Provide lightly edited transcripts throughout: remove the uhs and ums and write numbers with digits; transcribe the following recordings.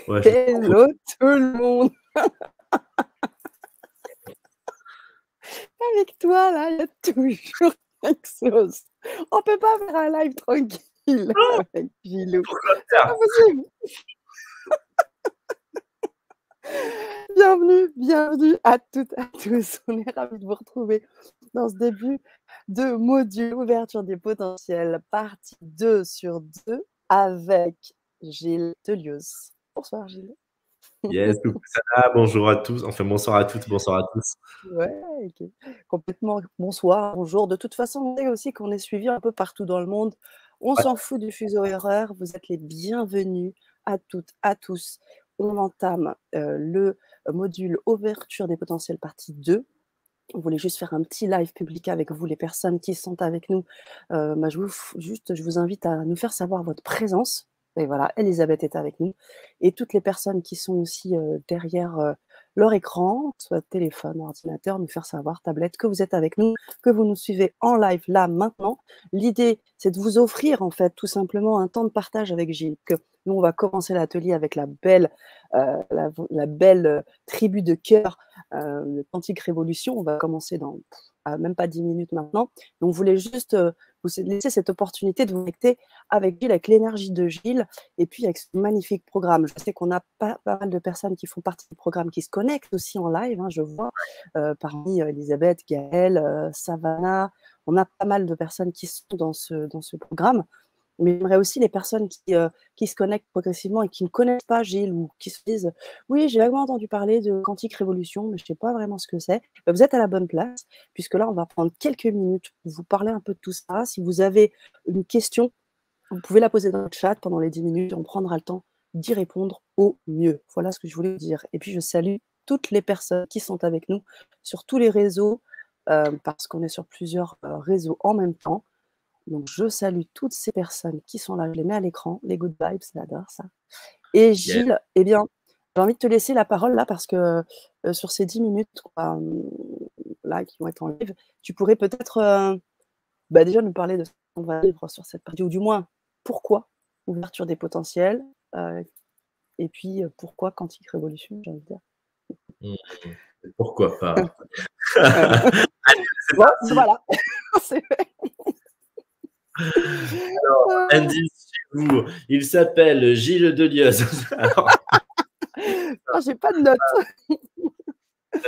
Ouais, Hello tout le monde. Avec toi, là, il y a toujours quelque chose. On peut pas faire un live tranquille avec Gilou. Pourquoi C'est pas possible. Bienvenue à toutes, à tous. On est ravis de vous retrouver dans ce début de module ouverture des potentiels, partie 2 sur 2 avec Gilles Delieuse. Bonsoir Gilles. Yes, coucou Sana, bonjour à tous. Enfin, bonsoir à toutes, bonsoir à tous. Ouais, ok. Complètement. Bonsoir, bonjour. De toute façon, on sait aussi qu'on est suivi un peu partout dans le monde. On Ouais. s'en fout du fuseau horaire. Vous êtes les bienvenus à toutes, à tous. On entame le module ouverture des potentiels partie 2. On voulait juste faire un petit live public avec vous, les personnes qui sont avec nous. Je vous invite à nous faire savoir votre présence. Et voilà, Elisabeth est avec nous. Et toutes les personnes qui sont aussi derrière leur écran, soit téléphone, ordinateur, nous faire savoir, tablette, que vous êtes avec nous, que vous nous suivez en live là, maintenant. L'idée, c'est de vous offrir, en fait, tout simplement un temps de partage avec Gilles. Que nous, on va commencer l'atelier avec la belle tribu de cœur de Quantique Révolution. On va commencer dans même pas 10 minutes maintenant. Donc, je voulais juste vous laisser cette opportunité de vous connecter avec Gilles, avec l'énergie de Gilles, et puis avec ce magnifique programme. Je sais qu'on a pas mal de personnes qui font partie du programme qui se connectent aussi en live, hein, je vois, parmi Elisabeth, Gaëlle, Savannah. On a pas mal de personnes qui sont dans ce programme. Mais j'aimerais aussi les personnes qui se connectent progressivement et qui ne connaissent pas Gilles ou qui se disent « Oui, j'ai vaguement entendu parler de Quantique Révolution, mais je ne sais pas vraiment ce que c'est. » Vous êtes à la bonne place, puisque là, on va prendre quelques minutes pour vous parler un peu de tout ça. Si vous avez une question, vous pouvez la poser dans le chat pendant les 10 minutes. On prendra le temps d'y répondre au mieux. Voilà ce que je voulais vous dire. Et puis, je salue toutes les personnes qui sont avec nous sur tous les réseaux, parce qu'on est sur plusieurs réseaux en même temps. Donc, je salue toutes ces personnes qui sont là. Je les mets à l'écran. Les good vibes, j'adore ça. Et Gilles, eh bien, j'ai envie de te laisser la parole là parce que sur ces 10 minutes là, qui vont être en live, tu pourrais peut-être déjà nous parler de ce qu'on va vivre sur cette partie, ou du moins, pourquoi ouverture des potentiels, et puis pourquoi Quantique Révolution, j'ai envie de dire. Pourquoi pas. Allez, c'est parti. Voilà. Alors, indice chez vous, il s'appelle Gilles Delieuse. J'ai pas de notes.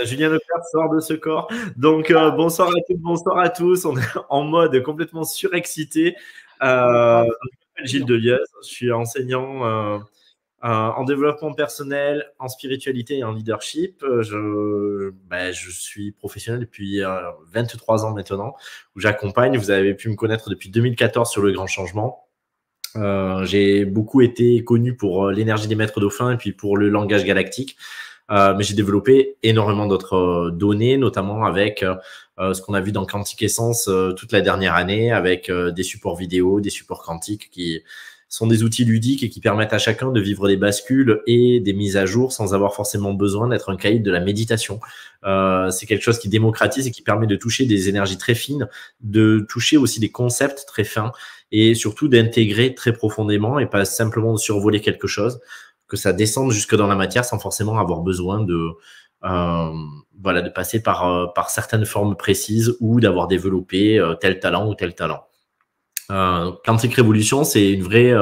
Julien Lepers sort de ce corps. Donc, bonsoir à toutes, bonsoir à tous. On est en mode complètement surexcité. Je m'appelle Gilles Delieuse. Je suis enseignant en développement personnel, en spiritualité et en leadership. Je suis professionnel depuis 23 ans maintenant, où j'accompagne. Vous avez pu me connaître depuis 2014 sur Le Grand Changement. J'ai beaucoup été connu pour l'énergie des maîtres dauphins et puis pour le langage galactique. Mais j'ai développé énormément d'autres données, notamment avec ce qu'on a vu dans Quantique Essence toute la dernière année, avec des supports vidéo, des supports quantiques qui sont des outils ludiques et qui permettent à chacun de vivre des bascules et des mises à jour sans avoir forcément besoin d'être un caïd de la méditation. C'est quelque chose qui démocratise et qui permet de toucher des énergies très fines, de toucher aussi des concepts très fins et surtout d'intégrer très profondément et pas simplement de survoler quelque chose, que ça descende jusque dans la matière sans forcément avoir besoin de passer par certaines formes précises ou d'avoir développé tel talent ou tel talent. Quantique Révolution, c'est une vraie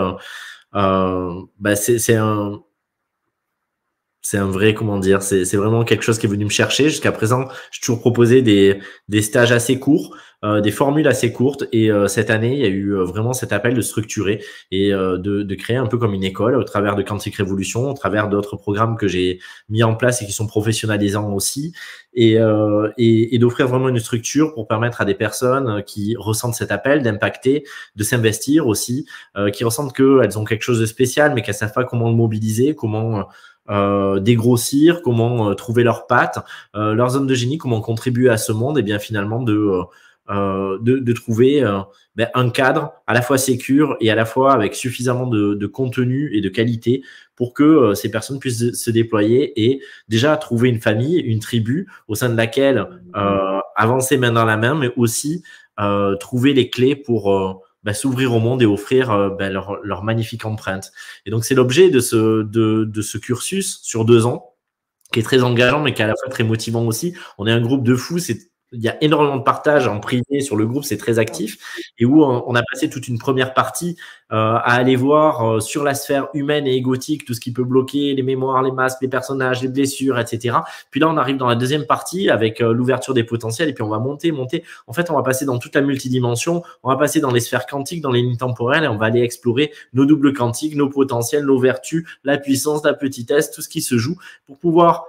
c'est un vrai, comment dire, c'est vraiment quelque chose qui est venu me chercher. Jusqu'à présent, j'ai toujours proposé des stages assez courts, des formules assez courtes. Et cette année, il y a eu vraiment cet appel de structurer et de créer un peu comme une école au travers de Quantique Révolution, au travers d'autres programmes que j'ai mis en place et qui sont professionnalisants aussi. Et d'offrir vraiment une structure pour permettre à des personnes qui ressentent cet appel d'impacter, de s'investir aussi, qui ressentent qu'elles ont quelque chose de spécial, mais qu'elles savent pas comment le mobiliser, comment dégrossir, comment trouver leurs pattes, leur zone de génie, comment contribuer à ce monde, et bien finalement de trouver un cadre à la fois sécure et à la fois avec suffisamment de contenu et de qualité pour que ces personnes puissent se déployer et déjà trouver une famille, une tribu au sein de laquelle avancer main dans la main, mais aussi trouver les clés pour s'ouvrir au monde et offrir leur magnifique empreinte. Et donc, c'est l'objet de ce cursus sur 2 ans, qui est très engageant, mais qui est à la fois très motivant aussi. On est un groupe de fous, il y a énormément de partage en privé sur le groupe, c'est très actif, et où on a passé toute une première partie à aller voir sur la sphère humaine et égotique tout ce qui peut bloquer les mémoires, les masques, les personnages, les blessures, etc. Puis là, on arrive dans la deuxième partie avec l'ouverture des potentiels, et puis on va monter. En fait, on va passer dans toute la multidimension, on va passer dans les sphères quantiques, dans les lignes temporelles, et on va aller explorer nos doubles quantiques, nos potentiels, nos vertus, la puissance, la petitesse, tout ce qui se joue pour pouvoir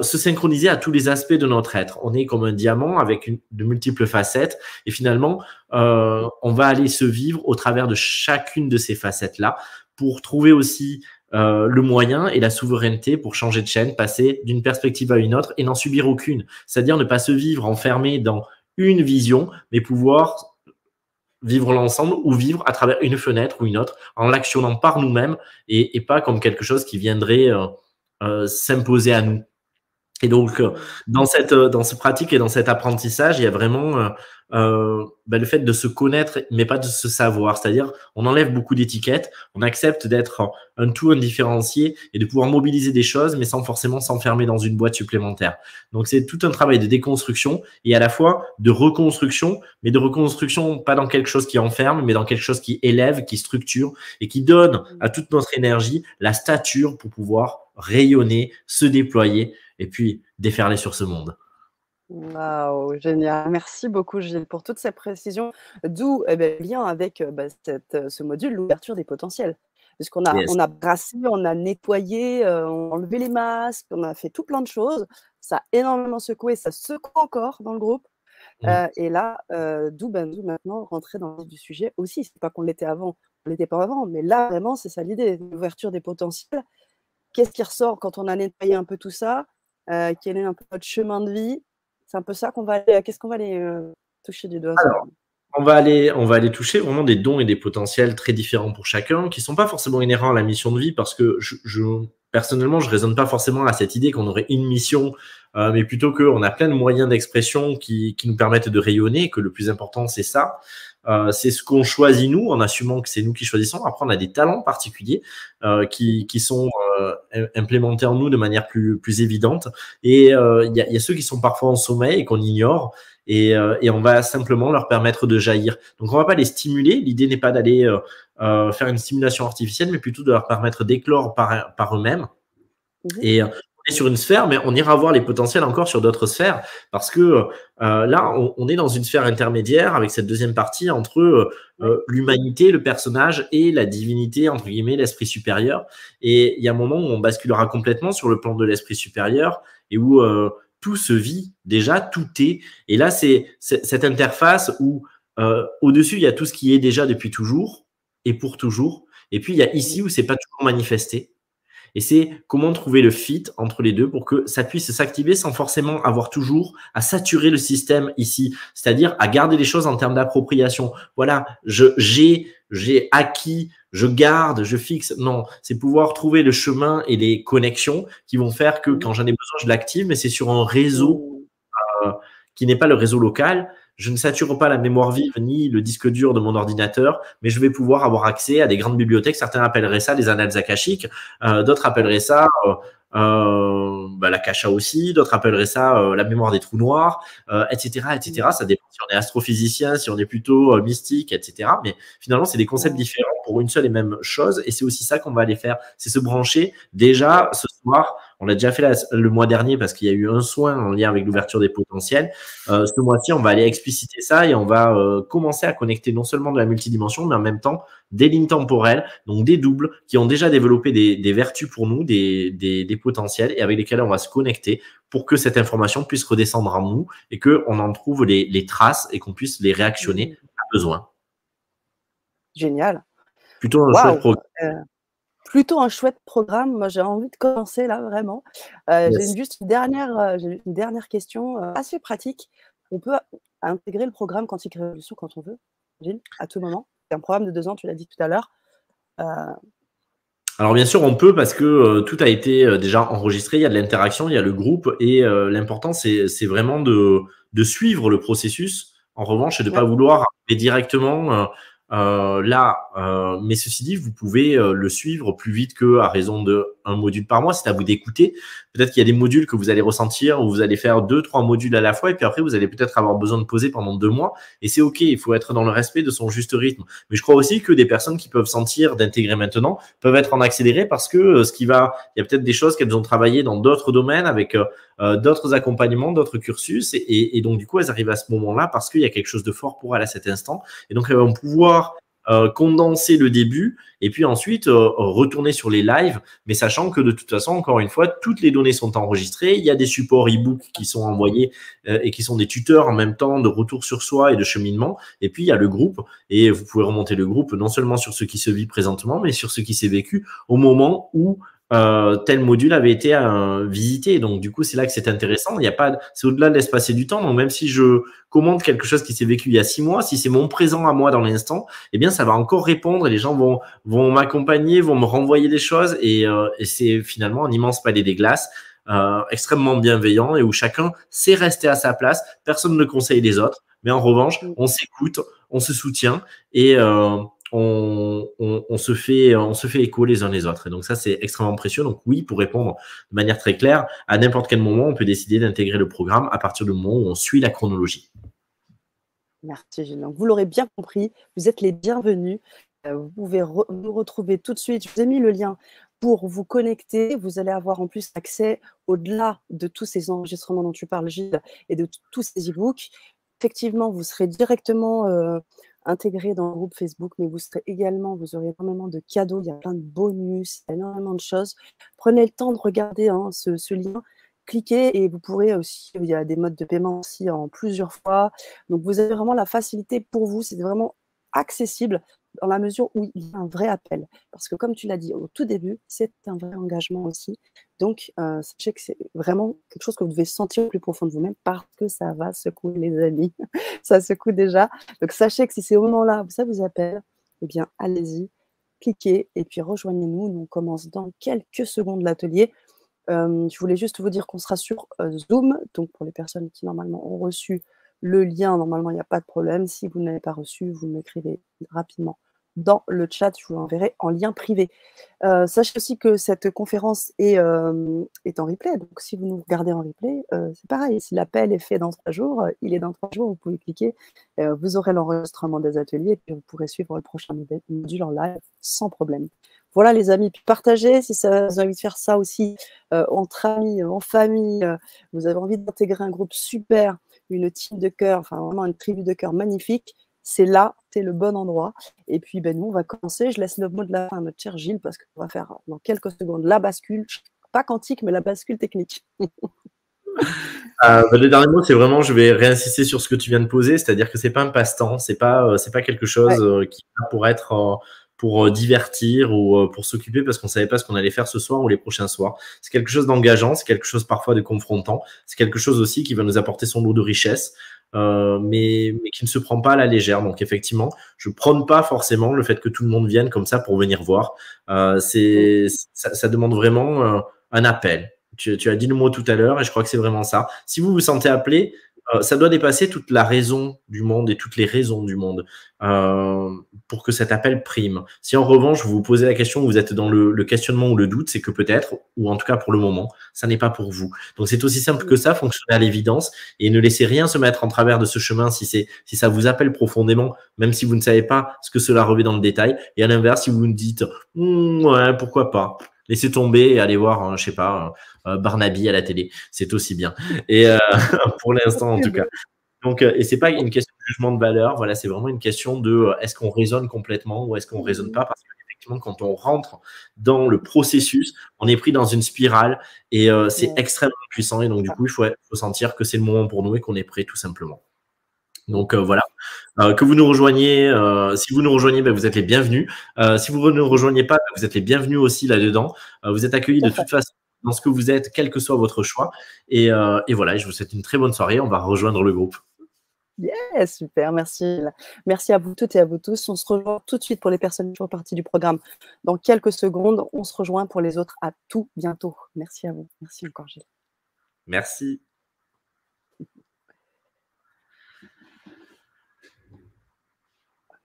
se synchroniser à tous les aspects de notre être. On est comme un diamant avec de multiples facettes, et finalement, on va aller se vivre au travers de chacune de ces facettes-là pour trouver aussi le moyen et la souveraineté pour changer de chaîne, passer d'une perspective à une autre et n'en subir aucune. C'est-à-dire ne pas se vivre enfermé dans une vision, mais pouvoir vivre l'ensemble ou vivre à travers une fenêtre ou une autre en l'actionnant par nous-mêmes et pas comme quelque chose qui viendrait s'imposer à nous. Et donc, dans cette pratique et dans cet apprentissage, il y a vraiment le fait de se connaître, mais pas de se savoir. C'est-à-dire, on enlève beaucoup d'étiquettes, on accepte d'être un tout indifférencié et de pouvoir mobiliser des choses, mais sans forcément s'enfermer dans une boîte supplémentaire. Donc, c'est tout un travail de déconstruction et à la fois de reconstruction, mais de reconstruction pas dans quelque chose qui enferme, mais dans quelque chose qui élève, qui structure et qui donne à toute notre énergie la stature pour pouvoir rayonner, se déployer et puis déferler sur ce monde. Waouh, génial. Merci beaucoup, Gilles, pour toutes ces précisions. D'où le lien avec ce module, l'ouverture des potentiels. Puisqu'on a, on a brassé, on a nettoyé, on a enlevé les masques, on a fait tout plein de choses. Ça a énormément secoué, ça secoue encore dans le groupe. Et là, d'où maintenant rentrer dans le sujet aussi. C'est pas qu'on l'était avant, on l'était pas avant, mais là, vraiment, c'est ça l'idée, l'ouverture des potentiels. Qu'est-ce qui ressort quand on a nettoyé un peu tout ça? Quel est un peu notre chemin de vie? C'est un peu ça qu'on va aller. Qu'est-ce qu'on va aller toucher du doigt? Alors, on va aller toucher vraiment des dons et des potentiels très différents pour chacun, qui ne sont pas forcément inhérents à la mission de vie, parce que personnellement, je ne raisonne pas forcément à cette idée qu'on aurait une mission, mais plutôt qu'on a plein de moyens d'expression qui nous permettent de rayonner, et que le plus important, c'est ça. C'est ce qu'on choisit nous, en assumant que c'est nous qui choisissons. Après, on a des talents particuliers qui sont implémentés en nous de manière plus évidente. Et il y a ceux qui sont parfois en sommeil et qu'on ignore. Et on va simplement leur permettre de jaillir. Donc, on ne va pas les stimuler. L'idée n'est pas d'aller faire une stimulation artificielle, mais plutôt de leur permettre d'éclore par eux-mêmes. Et on est sur une sphère, mais on ira voir les potentiels encore sur d'autres sphères, parce que là, on est dans une sphère intermédiaire avec cette deuxième partie entre l'humanité, le personnage et la divinité, entre guillemets, l'esprit supérieur. Et il y a un moment où on basculera complètement sur le plan de l'esprit supérieur et où tout se vit déjà, tout est. Et là, c'est cette interface où au-dessus, il y a tout ce qui est déjà depuis toujours et pour toujours. Et puis, il y a ici où c'est pas toujours manifesté. Et c'est comment trouver le fit entre les deux pour que ça puisse s'activer sans forcément avoir toujours à saturer le système ici, c'est-à-dire à garder les choses en termes d'appropriation. Voilà, j'ai acquis, je garde, je fixe. Non, c'est pouvoir trouver le chemin et les connexions qui vont faire que quand j'en ai besoin, je l'active, mais c'est sur un réseau qui n'est pas le réseau local. Je ne sature pas la mémoire vive ni le disque dur de mon ordinateur, mais je vais pouvoir avoir accès à des grandes bibliothèques. Certains appelleraient ça les annales akashiques, d'autres appelleraient ça l'akasha aussi, d'autres appelleraient ça la mémoire des trous noirs, etc., etc. Ça dépend si on est astrophysicien, si on est plutôt mystique, etc. Mais finalement, c'est des concepts différents pour une seule et même chose, et c'est aussi ça qu'on va aller faire, c'est se brancher. Déjà, ce soir, on l'a déjà fait le mois dernier parce qu'il y a eu un soin en lien avec l'ouverture des potentiels. Ce mois-ci, on va aller expliciter ça et on va commencer à connecter non seulement de la multidimension, mais en même temps des lignes temporelles, donc des doubles qui ont déjà développé des vertus pour nous, des potentiels et avec lesquels on va se connecter pour que cette information puisse redescendre en nous et qu'on en trouve les traces et qu'on puisse les réactionner à besoin. Génial. Plutôt un chouette programme. Plutôt un chouette programme. Moi, j'ai envie de commencer là, vraiment. J'ai juste une dernière question assez pratique. On peut intégrer le programme Quantique Révolution quand on veut, Gilles, à tout moment. C'est un programme de 2 ans, tu l'as dit tout à l'heure. Alors bien sûr, on peut parce que tout a été déjà enregistré, il y a de l'interaction, il y a le groupe et l'important, c'est vraiment de suivre le processus. En revanche, et de ne pas vouloir arriver directement Mais ceci dit, vous pouvez le suivre plus vite qu'à raison d'un module par mois. C'est à vous d'écouter. Peut-être qu'il y a des modules que vous allez ressentir où vous allez faire 2, 3 modules à la fois et puis après, vous allez peut-être avoir besoin de poser pendant 2 mois et c'est OK. Il faut être dans le respect de son juste rythme. Mais je crois aussi que des personnes qui peuvent sentir d'intégrer maintenant peuvent être en accéléré parce que il y a peut-être des choses qu'elles ont travaillées dans d'autres domaines avec d'autres accompagnements, d'autres cursus et donc du coup, elles arrivent à ce moment-là parce qu'il y a quelque chose de fort pour elles à cet instant et donc elles vont pouvoir condenser le début et puis ensuite retourner sur les lives, mais sachant que de toute façon, encore une fois, toutes les données sont enregistrées. Il y a des supports e-book qui sont envoyés et qui sont des tuteurs en même temps de retour sur soi et de cheminement. Et puis, il y a le groupe et vous pouvez remonter le groupe non seulement sur ce qui se vit présentement, mais sur ce qui s'est vécu au moment où tel module avait été visité. Donc, du coup, c'est là que c'est intéressant. Il y a pas, c'est au-delà de l'espace et du temps. Donc, même si je commente quelque chose qui s'est vécu il y a 6 mois, si c'est mon présent à moi dans l'instant, eh bien, ça va encore répondre et les gens vont m'accompagner, vont me renvoyer des choses et c'est finalement un immense palais des glaces. Extrêmement bienveillant et où chacun sait rester à sa place. Personne ne conseille les autres, mais en revanche, on s'écoute, on se soutient et on se fait écho les uns les autres. Et donc ça, c'est extrêmement précieux. Donc oui, pour répondre de manière très claire, à n'importe quel moment, on peut décider d'intégrer le programme à partir du moment où on suit la chronologie. Merci Gilles. Donc, vous l'aurez bien compris, vous êtes les bienvenus. Vous pouvez nous retrouver tout de suite. Je vous ai mis le lien pour vous connecter. Vous allez avoir en plus accès au-delà de tous ces enregistrements dont tu parles, Gilles, et de tous ces e-books. Effectivement, vous serez directement intégré dans le groupe Facebook, mais vous serez également, vous aurez énormément de cadeaux, il y a plein de bonus, il y a énormément de choses. Prenez le temps de regarder ce lien. Cliquez et vous pourrez aussi, il y a des modes de paiement aussi en plusieurs fois. Donc, vous avez vraiment la facilité pour vous, c'est vraiment accessible dans la mesure où il y a un vrai appel. Parce que comme tu l'as dit au tout début, c'est un vrai engagement aussi. Donc, sachez que c'est vraiment quelque chose que vous devez sentir au plus profond de vous-même parce que ça va secouer les amis. Ça secoue déjà. Donc, sachez que si c'est au moment-là où ça vous appelle, eh bien, allez-y, cliquez et puis rejoignez-nous. Nous, on commence dans quelques secondes l'atelier. Je voulais juste vous dire qu'on sera sur Zoom. Donc, pour les personnes qui, normalement, ont reçu le lien, normalement, il n'y a pas de problème. Si vous n'avez pas reçu, vous m'écrivez rapidement dans le chat. Je vous l'enverrai en lien privé. Sachez aussi que cette conférence est en replay. Donc, si vous nous regardez en replay, c'est pareil. Si l'appel est fait dans 3 jours, il est dans 3 jours. Vous pouvez cliquer. Vous aurez l'enregistrement des ateliers et puis vous pourrez suivre le prochain module en live sans problème. Voilà les amis, puis partagez si ça vous a envie de faire ça aussi entre amis, en famille, vous avez envie d'intégrer un groupe super, une team de cœur, enfin vraiment une tribu de cœur magnifique, c'est là, c'est le bon endroit. Et puis nous, on va commencer. Je laisse le mot de la fin à notre cher Gilles parce qu'on va faire dans quelques secondes la bascule, pas quantique, mais la bascule technique. Le dernier mot, c'est vraiment, je vais réinsister sur ce que tu viens de poser, c'est-à-dire que c'est pas un passe-temps, c'est pas quelque chose qui va pour être pour divertir ou pour s'occuper parce qu'on savait pas ce qu'on allait faire ce soir ou les prochains soirs. C'est quelque chose d'engageant, c'est quelque chose parfois de confrontant, c'est quelque chose aussi qui va nous apporter son lot de richesse, mais qui ne se prend pas à la légère. Donc effectivement, je prône pas forcément le fait que tout le monde vienne comme ça pour venir voir. Ça demande vraiment un appel. Tu as dit le mot tout à l'heure et je crois que c'est vraiment ça. Si vous vous sentez appelé, ça doit dépasser toute la raison du monde et toutes les raisons du monde pour que cet appel prime. Si en revanche, vous vous posez la question, vous êtes dans le questionnement ou le doute, c'est que peut-être, ou en tout cas pour le moment, ça n'est pas pour vous. Donc c'est aussi simple que ça, fonctionnez à l'évidence et ne laissez rien se mettre en travers de ce chemin si ça vous appelle profondément, même si vous ne savez pas ce que cela revêt dans le détail. Et à l'inverse, si vous me dites ouais, pourquoi pas, laissez tomber et allez voir, je sais pas, Barnaby à la télé, c'est aussi bien. Et pour l'instant, en tout cas. Donc, et c'est pas une question de jugement de valeur. Voilà, c'est vraiment une question de est-ce qu'on raisonne complètement ou est-ce qu'on raisonne pas, parce qu'effectivement, quand on rentre dans le processus, on est pris dans une spirale et c'est extrêmement puissant. Et donc, du coup, il faut sentir que c'est le moment pour nous et qu'on est prêt, tout simplement. Donc voilà, que vous nous rejoigniez, si vous nous rejoignez, vous êtes les bienvenus. Si vous ne nous rejoignez pas, vous êtes les bienvenus aussi là-dedans. Vous êtes accueillis de toute façon dans ce que vous êtes, quel que soit votre choix. Et voilà, je vous souhaite une très bonne soirée. On va rejoindre le groupe. Yeah, super, merci. Merci à vous toutes et à vous tous. On se rejoint tout de suite pour les personnes qui font partie du programme. Dans quelques secondes, on se rejoint pour les autres à tout bientôt. Merci à vous. Merci encore, Gilles. Merci.